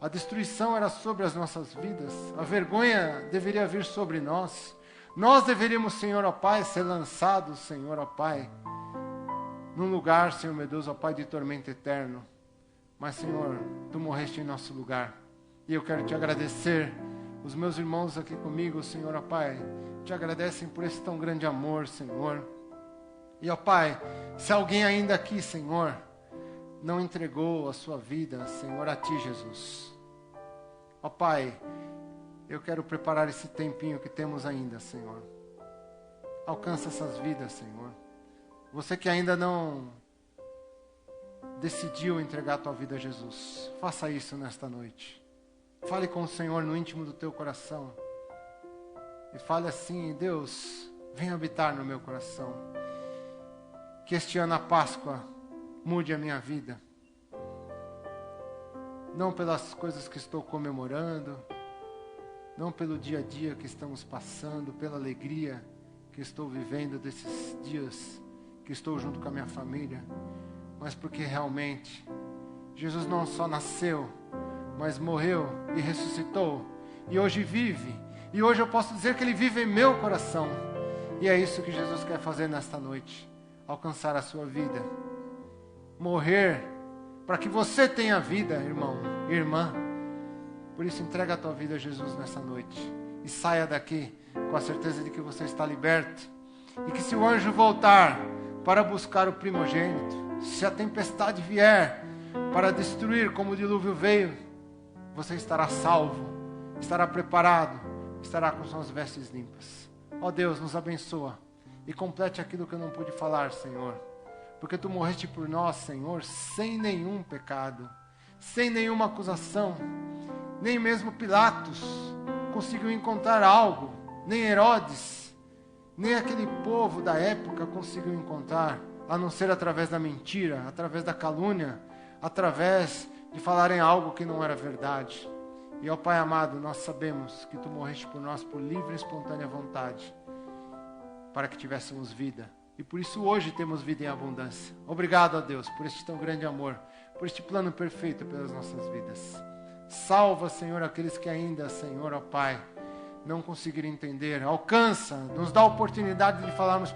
A destruição era sobre as nossas vidas. A vergonha deveria vir sobre nós. Nós deveríamos, Senhor, ó Pai, ser lançados, Senhor, ó Pai, num lugar, Senhor, meu Deus, ó Pai, de tormento eterno. Mas, Senhor, Tu morreste em nosso lugar. E eu quero Te agradecer. Os meus irmãos aqui comigo, Senhor, ó Pai, Te agradecem por esse tão grande amor, Senhor. E, ó Pai, se alguém ainda aqui, Senhor, não entregou a sua vida, Senhor, a Ti, Jesus. Ó Pai, eu quero preparar esse tempinho que temos ainda, Senhor. Alcança essas vidas, Senhor. Você que ainda não decidiu entregar a tua vida a Jesus, faça isso nesta noite. Fale com o Senhor no íntimo do teu coração. E fale assim: Deus, vem habitar no meu coração. Que este ano a Páscoa mude a minha vida. Não pelas coisas que estou comemorando, não pelo dia a dia que estamos passando, pela alegria que estou vivendo desses dias que estou junto com a minha família, mas porque realmente Jesus não só nasceu, mas morreu e ressuscitou, e hoje vive, e hoje eu posso dizer que Ele vive em meu coração, e é isso que Jesus quer fazer nesta noite, alcançar a sua vida, morrer, para que você tenha vida, irmão, irmã. Por isso, entrega a tua vida a Jesus nessa noite. E saia daqui com a certeza de que você está liberto. E que se o anjo voltar para buscar o primogênito, se a tempestade vier para destruir como o dilúvio veio, você estará salvo, estará preparado, estará com suas vestes limpas. Ó Deus, nos abençoa e complete aquilo que eu não pude falar, Senhor. Porque Tu morreste por nós, Senhor, sem nenhum pecado, sem nenhuma acusação. Nem mesmo Pilatos conseguiu encontrar algo, nem Herodes, nem aquele povo da época conseguiu encontrar, a não ser através da mentira, através da calúnia, através de falarem algo que não era verdade. E, ó Pai amado, nós sabemos que Tu morreste por nós por livre e espontânea vontade, para que tivéssemos vida. E por isso hoje temos vida em abundância. Obrigado a Deus por este tão grande amor, por este plano perfeito pelas nossas vidas. Salva, Senhor, aqueles que ainda, Senhor, ó Pai, não conseguiram entender. Alcança, nos dá a oportunidade de falarmos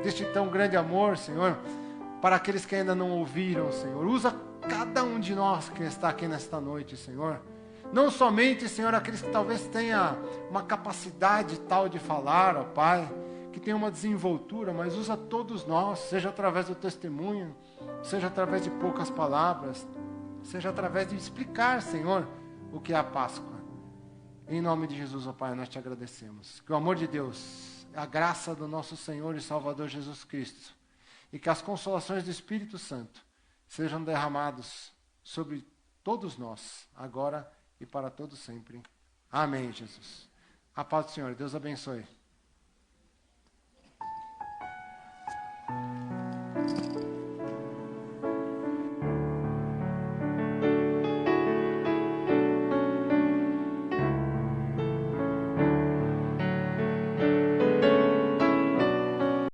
deste tão grande amor, Senhor, para aqueles que ainda não ouviram, Senhor. Usa cada um de nós que está aqui nesta noite, Senhor. Não somente, Senhor, aqueles que talvez tenham uma capacidade tal de falar, ó Pai, que tenha uma desenvoltura, mas usa todos nós, seja através do testemunho, seja através de poucas palavras, seja através de explicar, Senhor, o que é a Páscoa. Em nome de Jesus, ó Pai, nós Te agradecemos. Que o amor de Deus, a graça do nosso Senhor e Salvador Jesus Cristo, e que as consolações do Espírito Santo sejam derramados sobre todos nós, agora e para todos sempre. Amém, Jesus. A paz do Senhor. Deus abençoe.